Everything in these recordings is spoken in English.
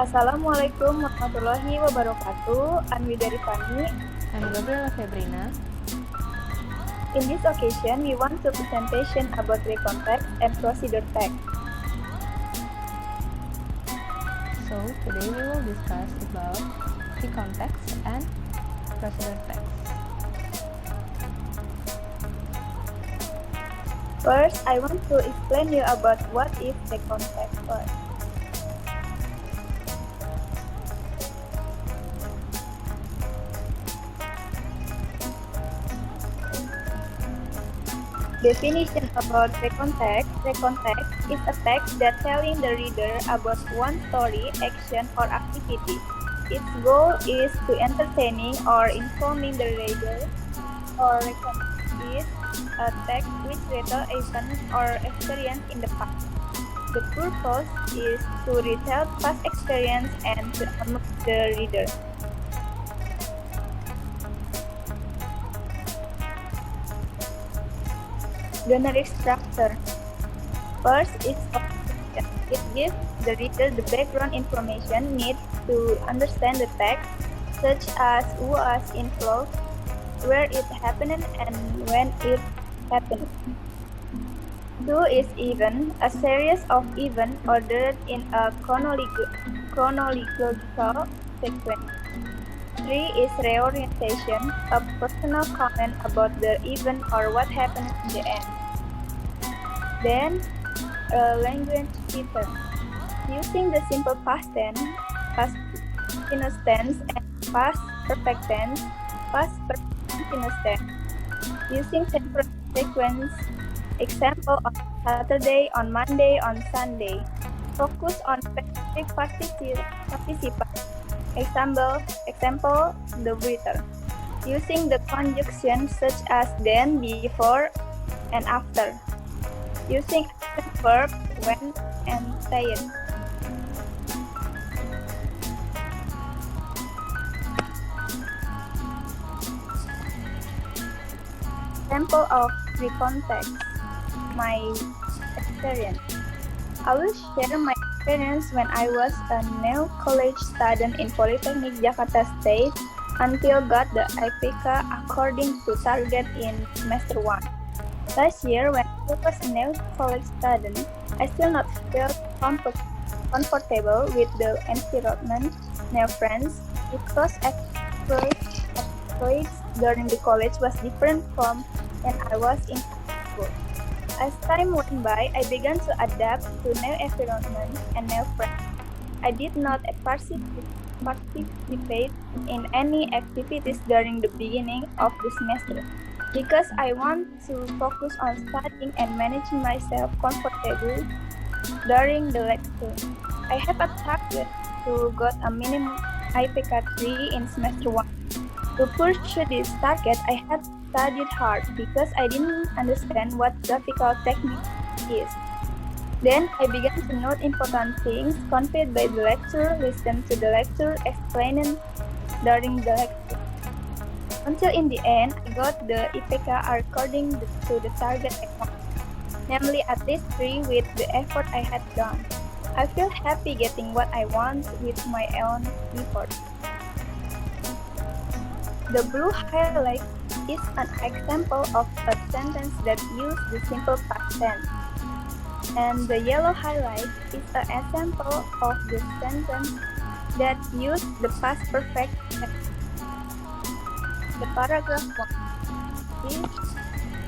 Assalamualaikum warahmatullahi wabarakatuh. I'm Widari Fani. I'm Gabriela Febrina. In this occasion, we want to presentation about recontext and procedure text. So today we will discuss about the context and procedure text. First, I want to explain you about what is recontext first. Definition about recontext. Recontext is a text that telling the reader about one story, action, or activity. Its goal is to entertaining or informing the reader, or recontext is a text which retell events or experience in the past. The purpose is to retell past experience and to amuse the reader. Generic structure. First is observation. It gives the reader the background information needed to understand the text, such as who was involved, where it happened, and when it happened. Two is event, a series of events ordered in a chronological sequence. Three is reorientation, a personal comment about the event or what happened in the end. Then, language feature. Using the simple past tense, past continuous tense, and past perfect tense, past perfect continuous tense. Using separate sequence, example on Saturday, on Monday, on Sunday. Focus on specific participant. Example, the waiter. Using the conjunction such as then, before, and after. Using action verb when and said. Example of the context. My experience. I will share my experience when I was a new college student in Polytechnic Jakarta State until got the IPK according to target in semester 1. Last year, when I was a new college student, I still not feel comfortable with the environment, new friends, because experience during the college was different from when I was in high school. As time went by, I began to adapt to new environment and new friends. I did not participate in any activities during the beginning of the semester because I want to focus on studying and managing myself comfortably during the lecture. I have a target to get a minimum IPK 3 in semester 1. To pursue this target, I had studied hard because I didn't understand what graphical technique is. Then I began to note important things conveyed by the lecturer, listen to the lecturer explaining during the lecture. Until in the end, I got the IPK according to the target exam, namely at least 3 with the effort I had done. I feel happy getting what I want with my own effort. The blue highlight is an example of a sentence that uses the simple past tense. And the yellow highlight is an example of the sentence that uses the past perfect tense. The paragraph 1 is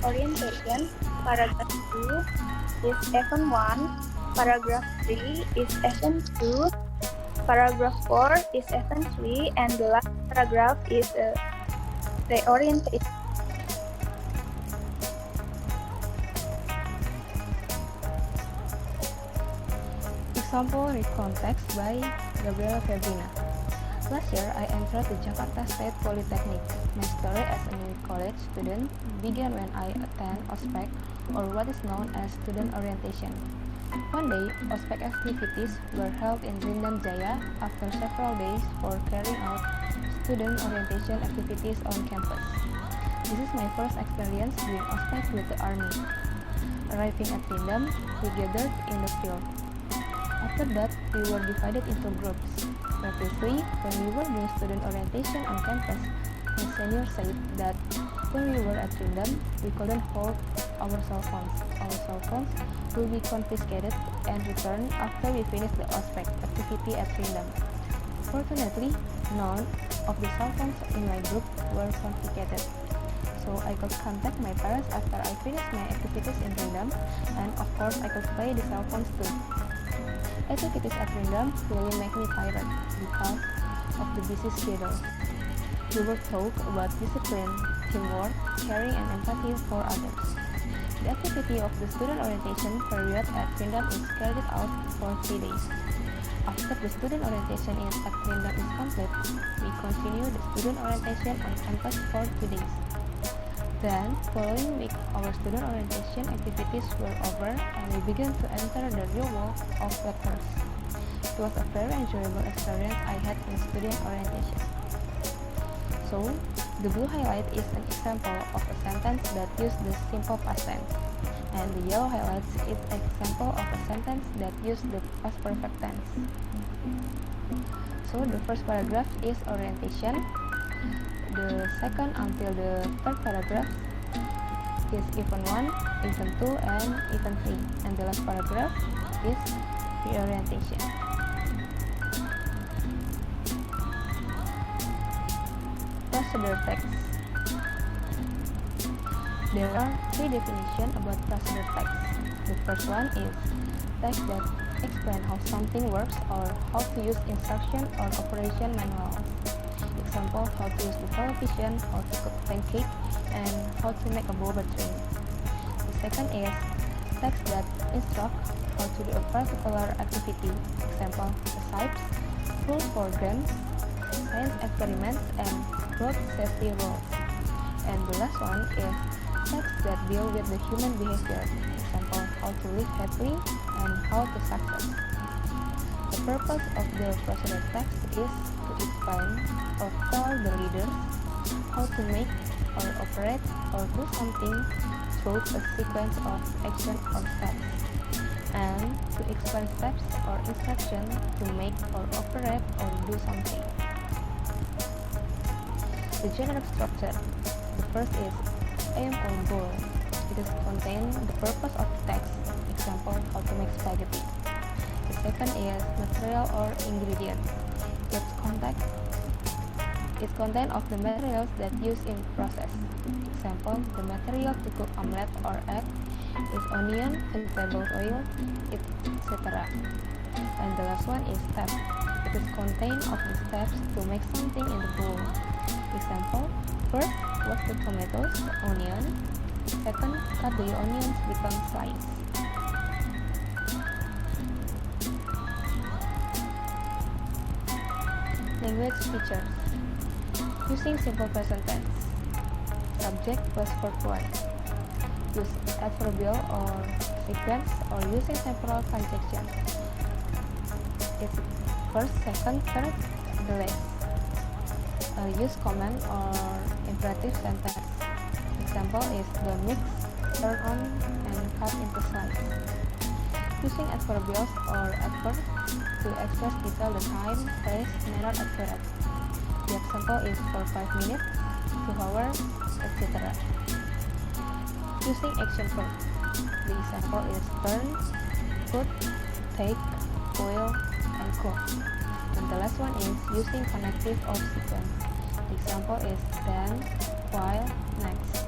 orientation, paragraph 2 is event 1, paragraph 3 is event 2, paragraph 4 is event 3, and the last paragraph is reorientation. Example read context by Gabriela Febrina. Last year, I entered the Jakarta State Polytechnic. My story as a new college student began when I attend OSPEC, or what is known as student orientation. One day, OSPEC activities were held in Rindam Jaya after several days for carrying out student orientation activities on campus. This is my first experience doing OSPEC with the Army. Arriving at Rindam, we gathered in the field. After that, we were divided into groups. Previously, when we were doing student orientation on campus, my senior said that when we were at Rindam, we couldn't hold our cell phones. Our cell phones will be confiscated and returned after we finish the ospec activity at Rindam. Fortunately, none of the cell phones in my group were confiscated, so I could contact my parents after I finished my activities in Rindam, and of course I could play the cell phones too. Activities at Rindam really make me tired because of the busy schedule. We were taught about discipline, teamwork, caring, and empathy for others. The activity of the student orientation period at Rindam is carried out for 3 days. After the student orientation at Rindam is complete, we continue the student orientation on campus for 2 days. Then, following week, our student orientation activities were over and we began to enter the real world of lectures. It was a very enjoyable experience I had in student orientation. So, the blue highlight is an example of a sentence that uses the simple past tense, and the yellow highlight is an example of a sentence that uses the past perfect tense. So, the first paragraph is orientation. The second until the third paragraph is event 1, event 2, and event 3. And the last paragraph is reorientation. Procedure text. There are 3 definitions about procedure text. The first one is text that explain how something works or how to use instruction or operation manual. Example, how to use the television, how to cook pancake, and how to make a boba drink. The second is text that instruct how to do a particular activity. Example, recipes, rules for games, science experiments, and road safety rules. And the last one is text that deal with the human behavior. Example, how to live happily and how to success. The purpose of the procedure text is to explain or tell the readers how to make or operate or do something through a sequence of action or steps, and to explain steps or instructions to make or operate or do something. The general structure. The first is aim or goal. It is contain the purpose of the text. Example, how to make spaghetti. The second is material or ingredient. Its content of the materials that used in process. Example, the material to cook omelette or egg is onion, vegetable oil, etc. And the last one is step. It is content of the steps to make something in the bowl. Example, first wash the tomatoes, the onion. Second, cut the onions become slices. Language features. Using simple present tense. Subject plus verb 1. Use adverbial or sequence or using temporal conjunction. It's first, second, third, the last. Use command or imperative sentence. Example is the mix, turn on, and cut into slices. Using adverbials or adverbs to express detail the time, place, manner, etc. The example is for 5 minutes, 2 hours, etc. Using action verb. The example is burn, put, take, boil, and cook. And the last one is using connective or sequence. The example is then, while, next.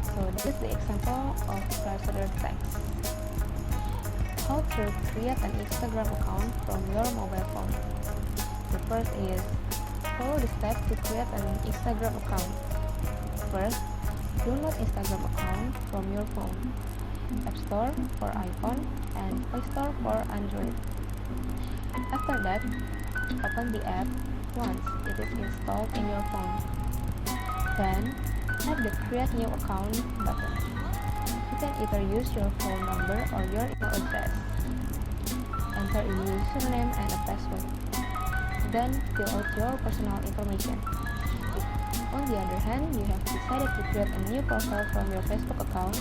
So this is the example of procedure text. How to create an Instagram account from your mobile phone. The first is follow the steps to create an Instagram account. First, download Instagram account from your phone, App Store for iPhone and Play Store for Android. After that, open the app once it is installed in your phone. Then, add the Create New Account button. You can either use your phone number or your email address. Enter a username and a password. Then, fill out your personal information. If, on the other hand, you have decided to create a new profile from your Facebook account,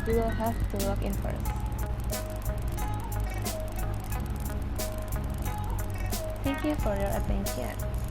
you will have to log in first. Thank you for your attention.